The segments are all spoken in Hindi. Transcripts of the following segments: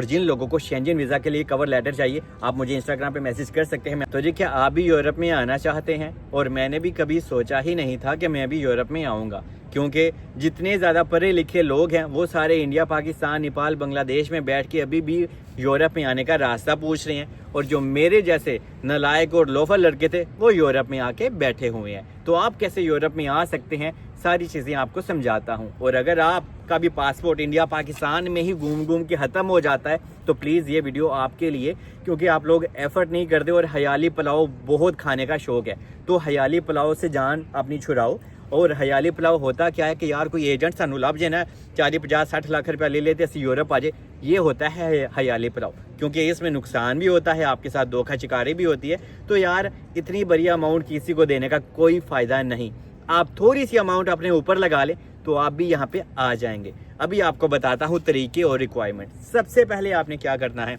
और जिन लोगों को शेंजन वीज़ा के लिए कवर लेटर चाहिए, आप मुझे इंस्टाग्राम पे मैसेज कर सकते हैं। तो जी, क्या आप भी यूरोप में आना चाहते हैं? और मैंने भी कभी सोचा ही नहीं था कि मैं भी यूरोप में आऊँगा, क्योंकि जितने ज़्यादा पढ़े लिखे लोग हैं वो सारे इंडिया, पाकिस्तान, नेपाल, बांग्लादेश में बैठ के अभी भी यूरोप में आने का रास्ता पूछ रहे हैं, और जो मेरे जैसे नालायक और लोफर लड़के थे वो यूरोप में आके बैठे हुए हैं। तो आप कैसे यूरोप में आ सकते हैं, सारी चीज़ें आपको समझाता हूँ। और अगर आपका भी पासपोर्ट इंडिया पाकिस्तान में ही घूम घूम के ख़त्म हो जाता है तो प्लीज़ ये वीडियो आपके लिए, क्योंकि आप लोग एफर्ट नहीं करते और हयाली पुलाव बहुत खाने का शौक़ है। तो हयाली पुलाव से जान अपनी छुड़ाओ। और हयाली पुलाव होता क्या है कि यार कोई एजेंट सानू लभ जाए ना, 40-50-60 लाख रुपया ले लेते असं यूरोप आ जाए, ये होता है हयाली पुलाव। क्योंकि इसमें नुकसान भी होता है, आपके साथ धोखा चिकारी भी होती है। तो यार इतनी बड़ी अमाउंट किसी को देने का कोई फ़ायदा नहीं। आप थोड़ी सी अमाउंट अपने ऊपर लगा लें तो आप भी यहाँ पे आ जाएंगे। अभी आपको बताता हूँ तरीके और रिक्वायरमेंट। सबसे पहले आपने क्या करना है,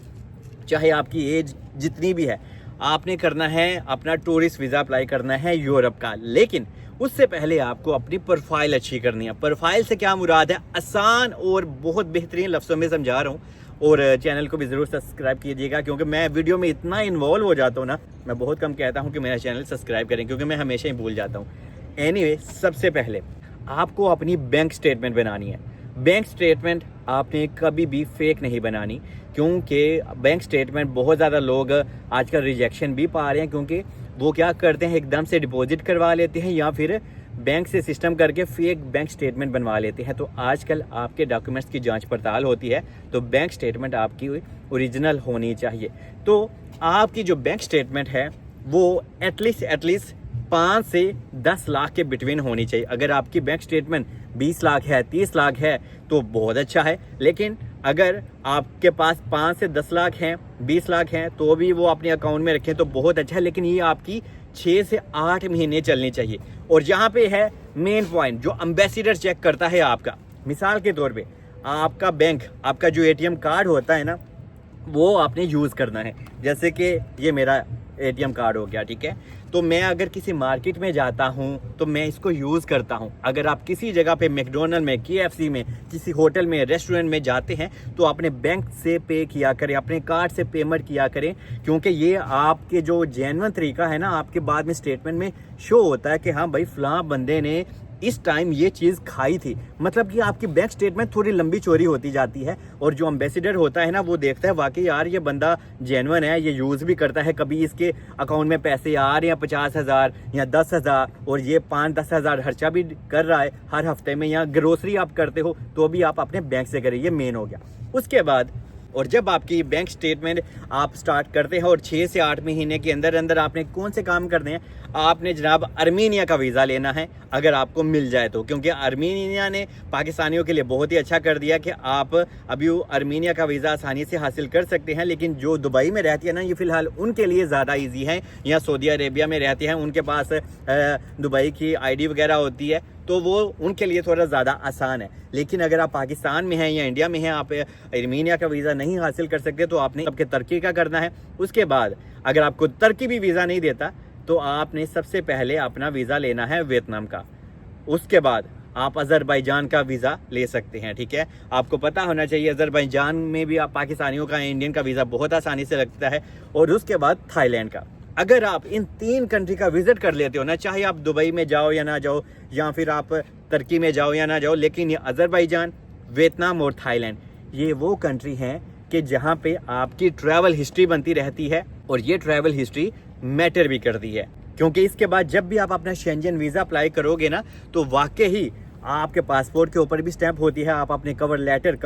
चाहे आपकी एज जितनी भी है, आपने करना है अपना टूरिस्ट वीज़ा अप्लाई करना है यूरोप का। लेकिन उससे पहले आपको अपनी प्रोफाइल अच्छी करनी है। प्रोफाइल से क्या मुराद है, आसान और बहुत बेहतरीन लफ्ज़ों में समझा रहा हूँ। और चैनल को भी ज़रूर सब्सक्राइब कीजिएगा, क्योंकि मैं वीडियो में इतना इन्वॉल्व हो जाता हूँ ना, मैं बहुत कम कहता हूँ कि मेरा चैनल सब्सक्राइब करें, क्योंकि मैं हमेशा ही भूल जाता हूँ। एनीवे, सबसे पहले आपको अपनी बैंक स्टेटमेंट बनानी है। बैंक स्टेटमेंट आपने कभी भी फेक नहीं बनानी, क्योंकि बैंक स्टेटमेंट बहुत ज़्यादा लोग आजकल रिजेक्शन भी पा रहे हैं, क्योंकि वो क्या करते हैं, एकदम से डिपॉजिट करवा लेते हैं या फिर बैंक से सिस्टम करके फेक बैंक स्टेटमेंट बनवा लेते हैं। तो आजकल आपके डॉक्यूमेंट्स की जांच पड़ताल होती है, तो बैंक स्टेटमेंट आपकी ओरिजिनल होनी चाहिए। तो आपकी जो बैंक स्टेटमेंट है वो एटलीस्ट 5 से 10 लाख के बिटवीन होनी चाहिए। अगर आपकी बैंक स्टेटमेंट 20 लाख है, 30 लाख है तो बहुत अच्छा है। लेकिन अगर आपके पास 5 से 10 लाख हैं, 20 लाख हैं, तो भी वो अपने अकाउंट में रखें तो बहुत अच्छा है। लेकिन ये आपकी 6 से 8 महीने चलनी चाहिए। और जहाँ पे है मेन पॉइंट, जो एम्बेसडर चेक करता है आपका, मिसाल के तौर पे आपका बैंक, आपका जो एटीएम कार्ड होता है ना, वो आपने यूज़ करना है। जैसे कि ये मेरा एटीएम कार्ड हो गया, ठीक है। तो मैं अगर किसी मार्केट में जाता हूँ तो मैं इसको यूज़ करता हूँ। अगर आप किसी जगह पे मैकडोनल्ड में, KFC में, किसी होटल में, रेस्टोरेंट में जाते हैं तो अपने बैंक से पे किया करें, अपने कार्ड से पेमेंट किया करें, क्योंकि ये आपके जो जेन्युइन तरीका है ना, आपके बाद में स्टेटमेंट में शो होता है कि हाँ भाई फलां बंदे ने इस टाइम ये चीज़ खाई थी। मतलब कि आपकी बैंक स्टेटमेंट थोड़ी लंबी चौड़ी होती जाती है, और जो एम्बेसडर होता है ना, वो देखता है वाकई यार ये बंदा जेन्युइन है, ये यूज़ भी करता है, कभी इसके अकाउंट में पैसे आ रहे हैं 50,000 या 10,000, और ये 5-10 हज़ार खर्चा भी कर रहा है हर हफ्ते में, या ग्रोसरी आप करते हो तो भी आप अपने बैंक से करें। ये मेन हो गया। उसके बाद, और जब आपकी बैंक स्टेटमेंट आप स्टार्ट करते हैं और 6 से 8 महीने के अंदर अंदर आपने कौन से काम करने हैं, आपने जनाब आर्मीनिया का वीज़ा लेना है, अगर आपको मिल जाए तो। क्योंकि आर्मीनिया ने पाकिस्तानियों के लिए बहुत ही अच्छा कर दिया कि आप अभी आर्मीनिया का वीज़ा आसानी से हासिल कर सकते हैं। लेकिन जो दुबई में रहती है ना, ये फ़िलहाल उनके लिए ज़्यादा ईजी है, या सऊदी अरेबिया में रहती हैं, उनके पास दुबई की ID वगैरह होती है, तो वो उनके लिए थोड़ा ज़्यादा आसान है। लेकिन अगर आप पाकिस्तान में हैं या इंडिया में हैं, आप आर्मीनिया का वीज़ा नहीं हासिल कर सकते, तो आपने सबके तुर्की का करना है। उसके बाद अगर आपको तुर्की भी वीज़ा नहीं देता तो आपने सबसे पहले अपना वीज़ा लेना है वियतनाम का। उसके बाद आप अज़रबैजान का वीज़ा ले सकते हैं, ठीक है। आपको पता होना चाहिए अज़रबैजान में भी आप पाकिस्तानियों का, इंडियन का वीज़ा बहुत आसानी से लगता है। और उसके बाद थाईलैंड का। अगर आप इन 3 कंट्री का विजिट कर लेते हो ना, चाहे आप दुबई में जाओ या ना जाओ, या फिर आप तुर्की में जाओ या ना जाओ, लेकिन ये अज़रबैजान, वियतनाम और थाईलैंड, ये वो कंट्री हैं कि जहाँ पे आपकी ट्रैवल हिस्ट्री बनती रहती है, और ये ट्रैवल हिस्ट्री मैटर भी करती है। क्योंकि इसके बाद जब भी आप अपना शेंजन वीज़ा अप्लाई करोगे ना, तो वाकई ही आपके पासपोर्ट के ऊपर भी स्टैंप होती है, आप अपने कवर लेटर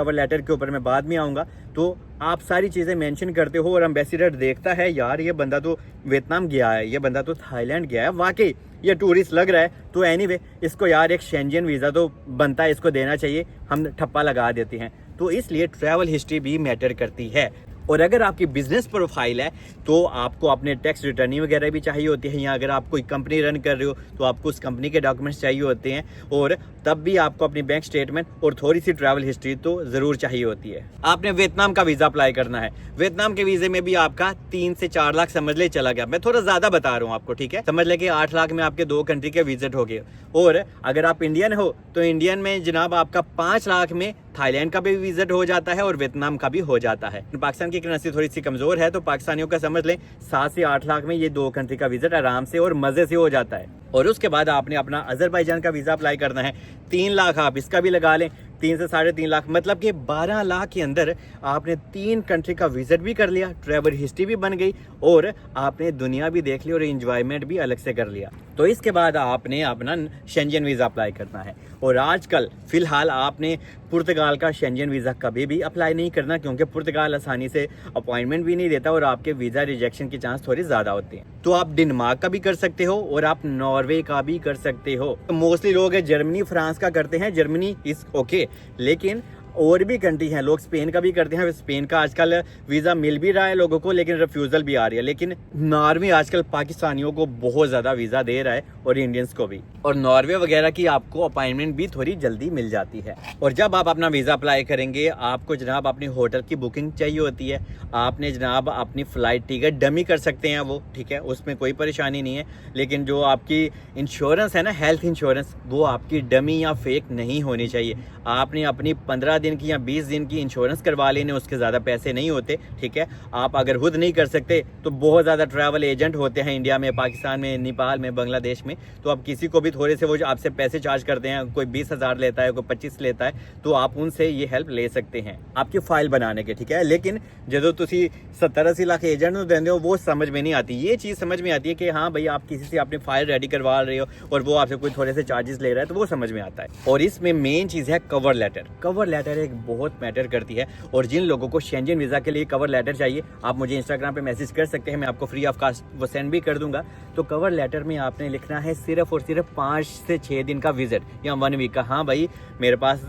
के ऊपर मैं बाद में आऊँगा, तो आप सारी चीज़ें मेंशन करते हो, और एम्बेसडर देखता है यार ये बंदा तो वियतनाम गया है, ये बंदा तो थाईलैंड गया है, वाकई ये टूरिस्ट लग रहा है, तो एनीवे इसको यार एक शेंजन वीज़ा तो बनता है, इसको देना चाहिए, हम ठप्पा लगा देते हैं। तो इसलिए ट्रैवल हिस्ट्री भी मैटर करती है। और अगर आपकी बिजनेस प्रोफाइल है तो आपको अपने टैक्स रिटर्निंग वगैरह भी चाहिए होती है, या अगर आप कोई कंपनी रन कर रहे हो तो आपको उस कंपनी के डॉक्यूमेंट्स चाहिए होते हैं, और तब भी आपको अपनी बैंक स्टेटमेंट और थोड़ी सी ट्रैवल हिस्ट्री तो ज़रूर चाहिए होती है। आपने वियतनाम का वीज़ा अप्लाई करना है। वियतनाम के वीज़े में भी आपका 3 से 4 लाख समझ ले चला गया। मैं थोड़ा ज़्यादा बता रहा हूँ आपको, ठीक है। समझ ले कि 8 लाख में आपके 2 कंट्री के विजिट हो गए। और अगर आप इंडियन हो तो इंडियन में जनाब आपका 5 लाख में थाईलैंड का भी विजिट हो जाता है और वियतनाम का भी हो जाता है। पाकिस्तान की करेंसी थोड़ी सी कमजोर है तो पाकिस्तानियों का समझ लें 7 से 8 लाख में ये 2 कंट्री का विजिट आराम से और मजे से हो जाता है। और उसके बाद आपने अपना अजरबैजान का वीजा अप्लाई करना है। 3 लाख आप इसका भी लगा लें, 3 से 3.5 लाख, मतलब कि 12 लाख के अंदर आपने 3 कंट्री का विजिट भी कर लिया, ट्रैवल हिस्ट्री भी बन गई और आपने दुनिया भी देख ली और एंजॉयमेंट भी अलग से कर लिया। तो इसके बाद आपने अपना शेंजन वीज़ा अप्लाई करना है। और आजकल फ़िलहाल आपने पुर्तगाल का शेंजन वीज़ा कभी भी अप्लाई नहीं करना, क्योंकि पुर्तगाल आसानी से अपॉइंटमेंट भी नहीं देता और आपके वीज़ा रिजेक्शन के चांस थोड़े ज़्यादा होते हैं। तो आप डेनमार्क का भी कर सकते हो और आप नॉर्वे का भी कर सकते हो। तो मोस्टली लोग जर्मनी फ्रांस का करते हैं, जर्मनी इज़ ओके, लेकिन और भी कंट्री हैं, लोग स्पेन का भी करते हैं। स्पेन का आजकल वीज़ा मिल भी रहा है लोगों को, लेकिन रिफ्यूज़ल भी आ रही है। लेकिन नॉर्वे आजकल पाकिस्तानियों को बहुत ज़्यादा वीज़ा दे रहा है और इंडियंस को भी, और नॉर्वे वगैरह की आपको अपॉइंटमेंट भी थोड़ी जल्दी मिल जाती है। और जब आप अपना वीज़ा अप्लाई करेंगे आपको जनाब अपनी होटल की बुकिंग चाहिए होती है। आपने जनाब अपनी फ़्लाइट टिकट डमी कर सकते हैं वो, ठीक है, उसमें कोई परेशानी नहीं है। लेकिन जो आपकी इंश्योरेंस है ना, हेल्थ इंश्योरेंस, वो आपकी डमी या फेक नहीं होनी चाहिए। आपने अपनी 15 दिन की या 20 दिन की इंश्योरेंस करवा लेने, उसके ज़्यादा पैसे नहीं होते, ठीक है। आप अगर खुद नहीं कर सकते तो बहुत ज़्यादा ट्रैवल एजेंट होते हैं इंडिया में, पाकिस्तान में, नेपाल में, बांग्लादेश में। तो आप किसी को भी थोड़े से वो आपसे पैसे चार्ज करते हैं, कोई 20,000 लेता है, कोई 25 लेता है, तो आप उनसे ये हेल्प ले सकते हैं आपकी फ़ाइल बनाने के, ठीक है। लेकिन जो तुसी 70-80 लाख एजेंट देंगे हो वो समझ में नहीं आती। ये चीज़ समझ में आती है कि हाँ भाई आप किसी से अपनी फाइल रेडी करवा रहे हो और वो आपसे कोई थोड़े से चार्जेस ले रहा है, तो वो समझ में आता है। और इसमें मेन चीज़ है कवर लेटर। कवर लेटर एक बहुत मैटर करती है, और जिन लोगों को शेंजन वीज़ा के लिए कवर लेटर चाहिए आप मुझे इंस्टाग्राम पे मैसेज कर सकते हैं, मैं आपको फ्री ऑफ कास्ट वो सेंड भी कर दूंगा। तो कवर लेटर में आपने लिखना है सिर्फ और सिर्फ 5 से 6 दिन का विजिट या 1 वीक का। हाँ भाई मेरे पास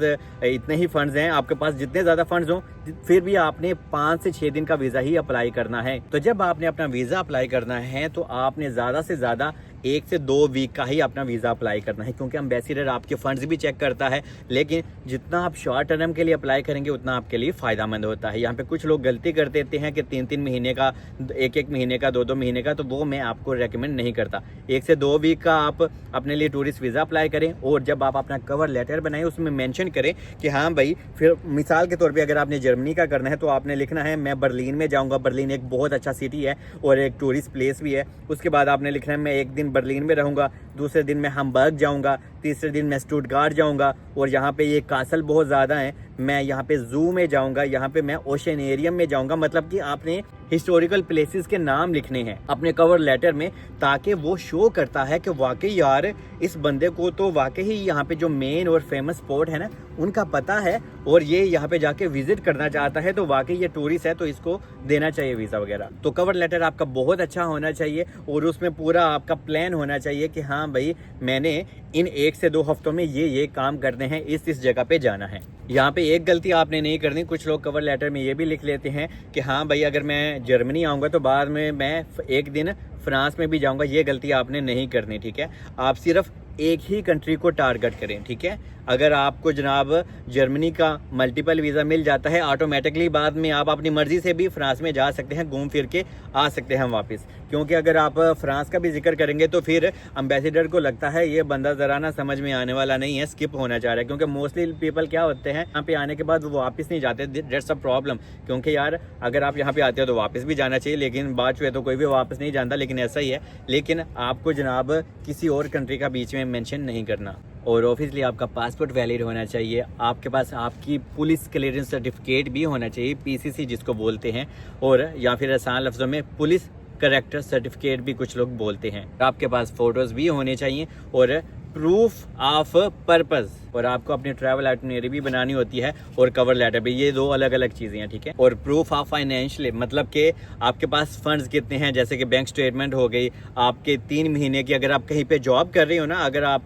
इतने ही फंड्स हैं, आपके पास जितने ज़्यादा फंड्स हों, फिर भी आपने 5 से 6 दिन का वीज़ा ही अप्लाई करना है। तो जब आपने अपना वीज़ा अप्लाई करना है तो आपने ज़्यादा से ज़्यादा 1 से 2 वीक का ही अपना वीज़ा अप्लाई करना है, क्योंकि एम्बेसडर आपके फंड्स भी चेक करता है। लेकिन जितना आप शॉर्ट टर्म के लिए अप्लाई करेंगे उतना आपके लिए फ़ायदेमंद होता है। यहाँ पे कुछ लोग गलती कर देते हैं कि 3-3 महीने का, 1-1 महीने का, 2-2 महीने का, तो वो मैं आपको रेकमेंड नहीं करता। 1 से 2 वीक का आप अपने लिए टूरिस्ट वीज़ा अप्लाई करें, और जब आप अपना कवर लेटर बनाएं उसमें मेंशन करें कि हाँ भाई, फिर मिसाल के तौर पे अगर आपने जर्मनी का करना है तो आपने लिखना है मैं बर्लिन में जाऊँगा। बर्लिन एक बहुत अच्छा सिटी है और एक टूरिस्ट प्लेस भी है। उसके बाद आपने लिखना है मैं 1 दिन बर्लिन में रहूँगा, दूसरे दिन मैं हम्बर्ग जाऊँगा, तीसरे दिन मैं स्टुटगार्ट जाऊँगा, और यहाँ पे ये कासल बहुत ज़्यादा हैं, मैं यहाँ पे जू में जाऊँगा, यहाँ पे मैं ओशनेरियम में जाऊँगा। मतलब कि आपने हिस्टोरिकल प्लेसेस के नाम लिखने हैं अपने कवर लेटर में, ताकि वो शो करता है कि वाकई यार इस बंदे को तो वाकई ही यहाँ पे जो मेन और फेमस स्पॉट है ना उनका पता है, और ये यहाँ पे जाके विजिट करना चाहता है, तो वाकई ये टूरिस्ट है, तो इसको देना चाहिए वीज़ा वगैरह। तो कवर लेटर आपका बहुत अच्छा होना चाहिए और उसमें पूरा आपका प्लान होना चाहिए कि हाँ भाई मैंने इन 1 से 2 हफ्तों में ये काम करने हैं, इस जगह पे जाना है। यहाँ पे एक गलती आपने नहीं करनी। कुछ लोग कवर लेटर में ये भी लिख लेते हैं कि हाँ भाई अगर मैं जर्मनी आऊँगा तो बाद में मैं 1 दिन फ्रांस में भी जाऊँगा। ये गलती आपने नहीं करनी, ठीक है। आप सिर्फ एक ही कंट्री को टारगेट करें, ठीक है। अगर आपको जनाब जर्मनी का मल्टीपल वीज़ा मिल जाता है ऑटोमेटिकली, बाद में आप अपनी मर्ज़ी से भी फ्रांस में जा सकते हैं, घूम फिर के आ सकते हैं वापस। क्योंकि अगर आप फ्रांस का भी जिक्र करेंगे तो फिर एम्बेसडर को लगता है ये बंदा ज़रा ना समझ में आने वाला नहीं है, स्किप होना चाह रहा है। क्योंकि मोस्टली पीपल क्या होते हैं, यहाँ पे आने के बाद वो वापस नहीं जाते, दैट्स अ प्रॉब्लम। क्योंकि यार अगर आप यहाँ पे आते हो तो वापस भी जाना चाहिए, लेकिन बात हुए तो कोई भी वापस नहीं जानता, लेकिन ऐसा ही है। लेकिन आपको जनाब किसी और कंट्री का बीच में मेंशन नहीं करना, और ऑब्वियसली आपका पासपोर्ट वैलिड होना चाहिए। आपके पास आपकी पुलिस क्लियरेंस सर्टिफिकेट भी होना चाहिए, पीसीसी जिसको बोलते हैं, और या फिर आसान लफ्ज़ों में पुलिस कैरेक्टर सर्टिफिकेट भी कुछ लोग बोलते हैं। आपके पास फ़ोटोज़ भी होने चाहिए और प्रूफ ऑफ पर्पज़ और आपको अपनी ट्रैवल आइटनरी भी बनानी होती है और कवर लेटर भी, ये 2 अलग अलग चीज़ें हैं, ठीक है। और प्रूफ ऑफ फाइनेंशियल, मतलब कि आपके पास फंड्स कितने हैं, जैसे कि बैंक स्टेटमेंट हो गई आपके 3 महीने की, अगर आप कहीं पे जॉब कर रहे हो ना, अगर आप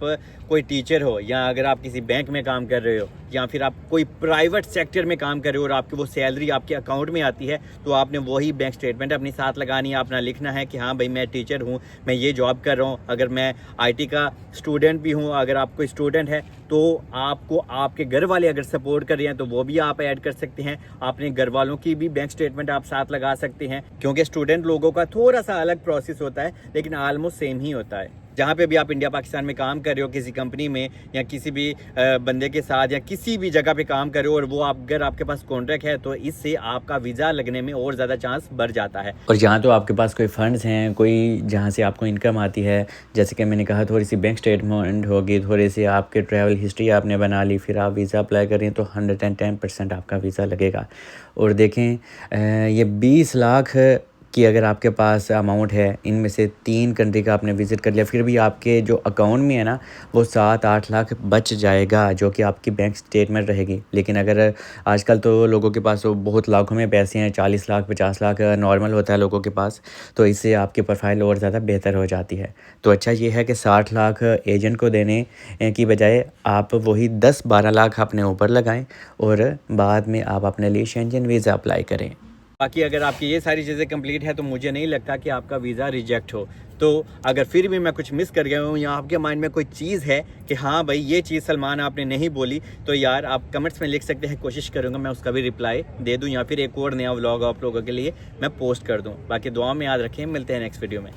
कोई टीचर हो या अगर आप किसी बैंक में काम कर रहे हो या फिर आप कोई प्राइवेट सेक्टर में काम कर रहे हो और आपकी वो सैलरी आपके अकाउंट में आती है, तो आपने वही बैंक स्टेटमेंट अपने साथ लगानी है। अपना लिखना है कि हाँ भाई मैं टीचर हूँ, मैं ये जॉब कर रहा हूँ। अगर मैं IT का स्टूडेंट भी हूँ, अगर आप कोई स्टूडेंट है तो आपको आपके घर वाले अगर सपोर्ट कर रहे हैं तो वो भी आप ऐड कर सकते हैं। अपने घर वालों की भी बैंक स्टेटमेंट आप साथ लगा सकते हैं, क्योंकि स्टूडेंट लोगों का थोड़ा सा अलग प्रोसेस होता है लेकिन ऑलमोस्ट सेम ही होता है। जहाँ पे भी आप इंडिया पाकिस्तान में काम कर रहे हो, किसी कंपनी में या किसी भी बंदे के साथ या किसी भी जगह पे काम कर रहे हो और वो अगर आपके पास कॉन्ट्रैक्ट है तो इससे आपका वीज़ा लगने में और ज़्यादा चांस बढ़ जाता है। और जहाँ तो आपके पास कोई फंड्स हैं, कोई जहाँ से आपको इनकम आती है, जैसे कि मैंने कहा थोड़ी सी बैंक स्टेटमेंट होगी, थोड़ी सी आपके ट्रैवल हिस्ट्री आपने बना ली, फिर आप वीज़ा अप्लाई करें तो 110% आपका वीज़ा लगेगा। और देखें ये 20 लाख कि अगर आपके पास अमाउंट है, इनमें से 3 कंट्री का आपने विज़िट कर लिया, फिर भी आपके जो अकाउंट में है ना वो 7-8 लाख बच जाएगा, जो कि आपकी बैंक स्टेटमेंट रहेगी। लेकिन अगर आजकल तो लोगों के पास तो बहुत लाखों में पैसे हैं, 40 लाख 50 लाख नॉर्मल होता है लोगों के पास, तो इससे आपकी प्रोफाइल और ज़्यादा बेहतर हो जाती है। तो अच्छा ये है कि 60 लाख एजेंट को देने की बजाय आप वही 10-12 लाख अपने ऊपर लगाएँ और बाद में आप अपने लिए शेंजन वीज़ा अप्लाई करें। बाकी अगर आपकी ये सारी चीज़ें कंप्लीट है तो मुझे नहीं लगता कि आपका वीज़ा रिजेक्ट हो। तो अगर फिर भी मैं कुछ मिस कर गया हूँ या आपके माइंड में कोई चीज़ है कि हाँ भाई ये चीज़ सलमान आपने नहीं बोली, तो यार आप कमेंट्स में लिख सकते हैं, कोशिश करूँगा मैं उसका भी रिप्लाई दे दूँ या फिर एक और नया व्लॉग आप लोगों के लिए मैं पोस्ट कर दूँ। बाकी दुआ में याद रखें, मिलते हैं नेक्स्ट वीडियो में।